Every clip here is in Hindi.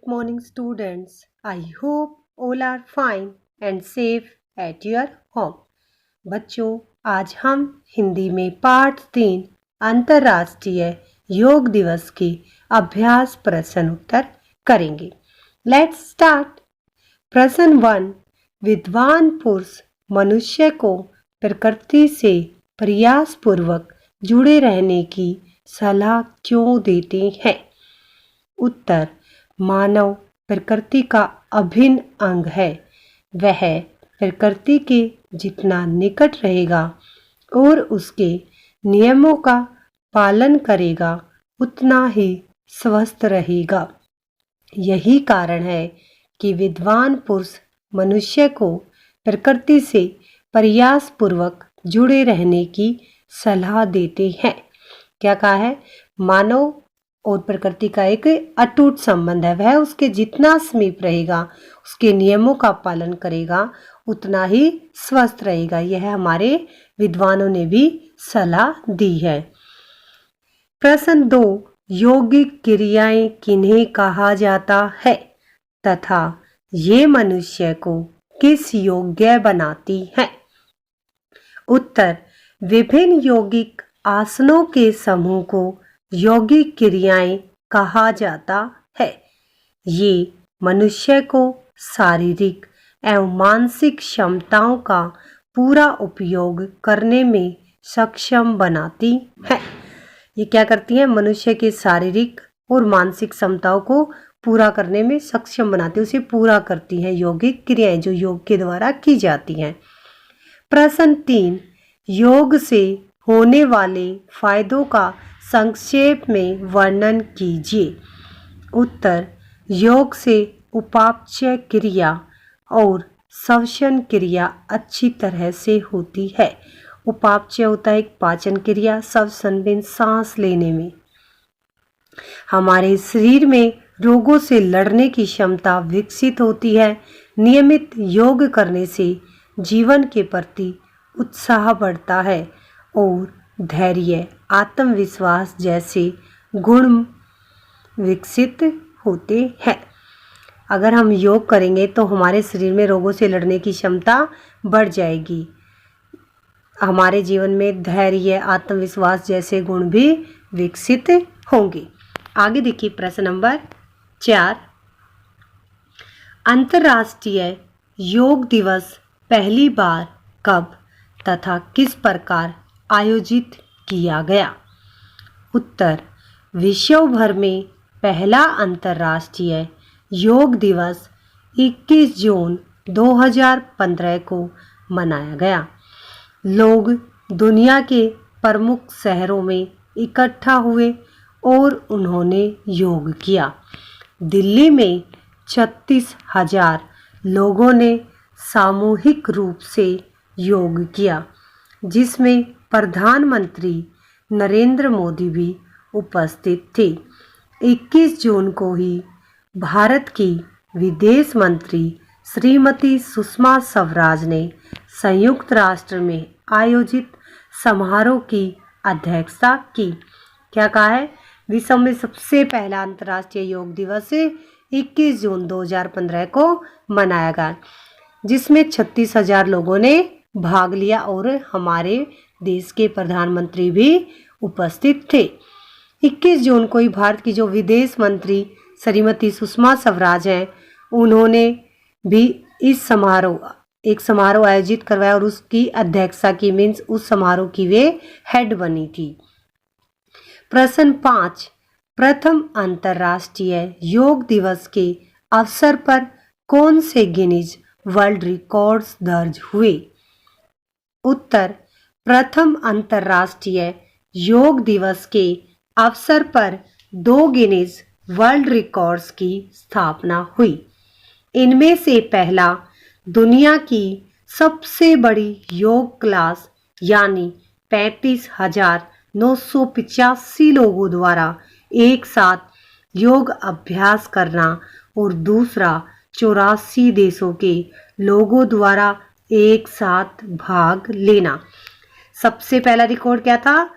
morning, students. I hope all are fine and safe at your home. बच्चों, आज हम हिंदी में पाठ 3 अंतर्राष्ट्रीय योग दिवस के अभ्यास प्रश्न उत्तर करेंगे। Let's start. प्रश्न 1। विद्वान पुरुष मनुष्य को प्रकृति से प्रयासपूर्वक जुड़े रहने की सलाह क्यों देते हैं? उत्तर। मानव प्रकृति का अभिन्न अंग है। वह प्रकृति के जितना निकट रहेगा और उसके नियमों का पालन करेगा उतना ही स्वस्थ रहेगा। यही कारण है कि विद्वान पुरुष मनुष्य को प्रकृति से प्रयासपूर्वक जुड़े रहने की सलाह देते हैं। क्या कहा है? मानव और प्रकृति का एक अटूट संबंध है। वह उसके जितना समीप रहेगा, उसके नियमों का पालन करेगा, उतना ही स्वस्थ रहेगा। यह हमारे विद्वानों ने भी सलाह दी है। प्रश्न 2। यौगिक क्रियाएं किन्हें कहा जाता है तथा ये मनुष्य को किस योग्य बनाती हैं? उत्तर। विभिन्न यौगिक आसनों के समूह को यौगिक क्रियाएं कहा जाता है। ये मनुष्य को शारीरिक एवं मानसिक क्षमताओं का पूरा उपयोग करने में सक्षम बनाती है। ये क्या करती हैं? मनुष्य के शारीरिक और मानसिक क्षमताओं को पूरा करने में सक्षम बनाती है, उसे पूरा करती हैं यौगिक क्रियाएं जो योग के द्वारा की जाती हैं। प्रश्न 3। योग से होने वाले फायदों का संक्षेप में वर्णन कीजिए। उत्तर। योग से उपापचय क्रिया और श्वसन क्रिया अच्छी तरह से होती है। उपापचय होता है एक पाचन क्रिया, श्वसन में सांस लेने में। हमारे शरीर में रोगों से लड़ने की क्षमता विकसित होती है। नियमित योग करने से जीवन के प्रति उत्साह बढ़ता है और धैर्य, आत्मविश्वास जैसे गुण विकसित होते हैं। अगर हम योग करेंगे तो हमारे शरीर में रोगों से लड़ने की क्षमता बढ़ जाएगी। हमारे जीवन में धैर्य, आत्मविश्वास जैसे गुण भी विकसित होंगे। आगे देखिए प्रश्न नंबर 4। अंतर्राष्ट्रीय योग दिवस पहली बार कब तथा किस प्रकार आयोजित किया गया? उत्तर। विश्व भर में पहला अंतर्राष्ट्रीय योग दिवस 21 जून 2015 को मनाया गया। लोग दुनिया के प्रमुख शहरों में इकट्ठा हुए और उन्होंने योग किया। दिल्ली में 36,000 लोगों ने सामूहिक रूप से योग किया, जिसमें प्रधानमंत्री नरेंद्र मोदी भी उपस्थित थे। 21 जून को ही भारत की विदेश मंत्री श्रीमती सुषमा स्वराज ने संयुक्त राष्ट्र में आयोजित समारोह की अध्यक्षता की। क्या कहा है? विश्व में सबसे पहला अंतर्राष्ट्रीय योग दिवस 21 जून 2015 को मनाया गया, जिसमें 36,000 लोगों ने भाग लिया और हमारे देश के प्रधानमंत्री भी उपस्थित थे। 21 जून को ही भारत की जो विदेश मंत्री श्रीमती सुषमा स्वराज हैं, उन्होंने भी एक समारोह आयोजित करवाया और उसकी अध्यक्षता की। मीन्स उस समारोह की वे हेड बनी थी। प्रश्न 5। प्रथम अंतर्राष्ट्रीय योग दिवस के अवसर पर कौन से गिनीज वर्ल्ड रिकॉर्ड्स दर्ज हुए? उत्तर। प्रथम अंतर्राष्ट्रीय योग दिवस के अवसर पर 2 गिनीज वर्ल्ड रिकॉर्ड्स की स्थापना हुई। इनमें से पहला दुनिया की सबसे बड़ी योग क्लास यानी 35,985 लोगों द्वारा एक साथ योग अभ्यास करना और दूसरा 84 देशों के लोगों द्वारा एक साथ भाग लेना। सबसे पहला रिकॉर्ड क्या था?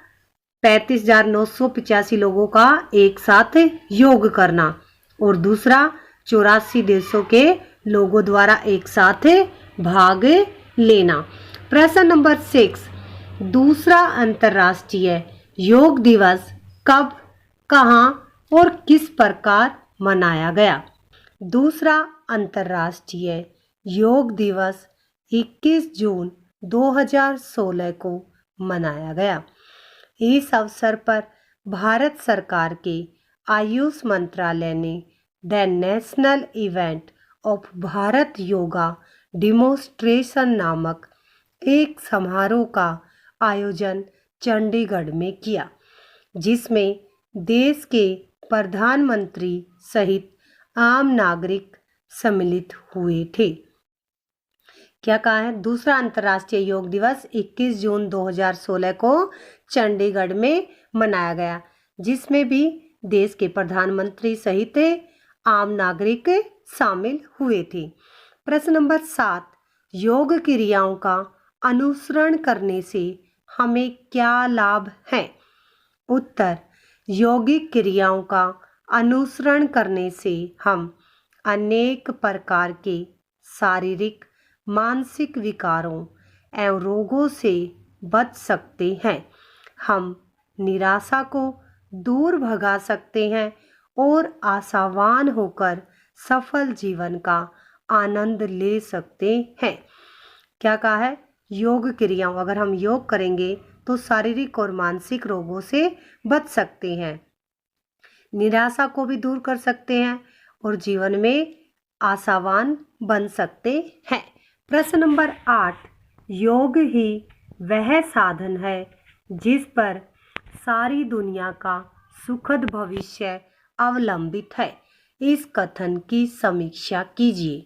35,985 लोगों का एक साथ योग करना और दूसरा 84 देशों के लोगों द्वारा एक साथ भाग लेना। प्रश्न नंबर 6, दूसरा अंतर्राष्ट्रीय योग दिवस कब, कहाँ और किस प्रकार मनाया गया? दूसरा अंतर्राष्ट्रीय योग दिवस 21 जून 2016 को मनाया गया। इस अवसर पर भारत सरकार के आयुष मंत्रालय ने the national event of Bharat yoga demonstration नामक एक समारोह का आयोजन चंडीगढ़ में किया, जिसमें देश के प्रधानमंत्री सहित आम नागरिक सम्मिलित हुए थे। क्या कहा है? दूसरा अंतर्राष्ट्रीय योग दिवस 21 जून 2016 को चंडीगढ़ में मनाया गया, जिसमें भी देश के प्रधानमंत्री सहित आम नागरिक शामिल हुए थे। प्रश्न नंबर 7, योग क्रियाओं का अनुसरण करने से हमें क्या लाभ है? उत्तर, योगिक क्रियाओं का अनुसरण करने से हम अनेक प्रकार के शारीरिक, मानसिक विकारों एवं रोगों से बच सकते हैं। हम निराशा को दूर भगा सकते हैं और आशावान होकर सफल जीवन का आनंद ले सकते हैं। क्या कहा है? योग क्रियाओं, अगर हम योग करेंगे तो शारीरिक और मानसिक रोगों से बच सकते हैं, निराशा को भी दूर कर सकते हैं और जीवन में आशावान बन सकते हैं। प्रश्न नंबर 8, योग ही वह साधन है जिस पर सारी दुनिया का सुखद भविष्य अवलंबित है। इस कथन की समीक्षा कीजिए।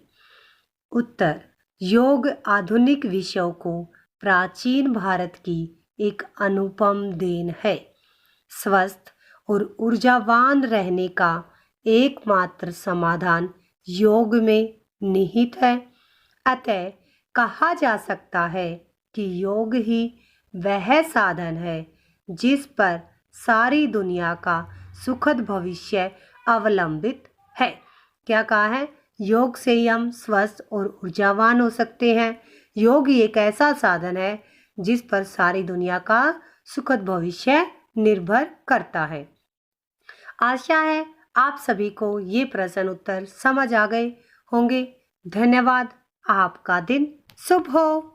उत्तर, योग आधुनिक विश्व को प्राचीन भारत की एक अनुपम देन है। स्वस्थ और ऊर्जावान रहने का एकमात्र समाधान योग में निहित है। अतः कहा जा सकता है कि योग ही वह साधन है जिस पर सारी दुनिया का सुखद भविष्य अवलंबित है। क्या कहा है? योग से ही हम स्वस्थ और ऊर्जावान हो सकते हैं। योग ही एक ऐसा साधन है जिस पर सारी दुनिया का सुखद भविष्य निर्भर करता है। आशा है आप सभी को ये प्रश्न उत्तर समझ आ गए होंगे। धन्यवाद। आपका दिन शुभ हो।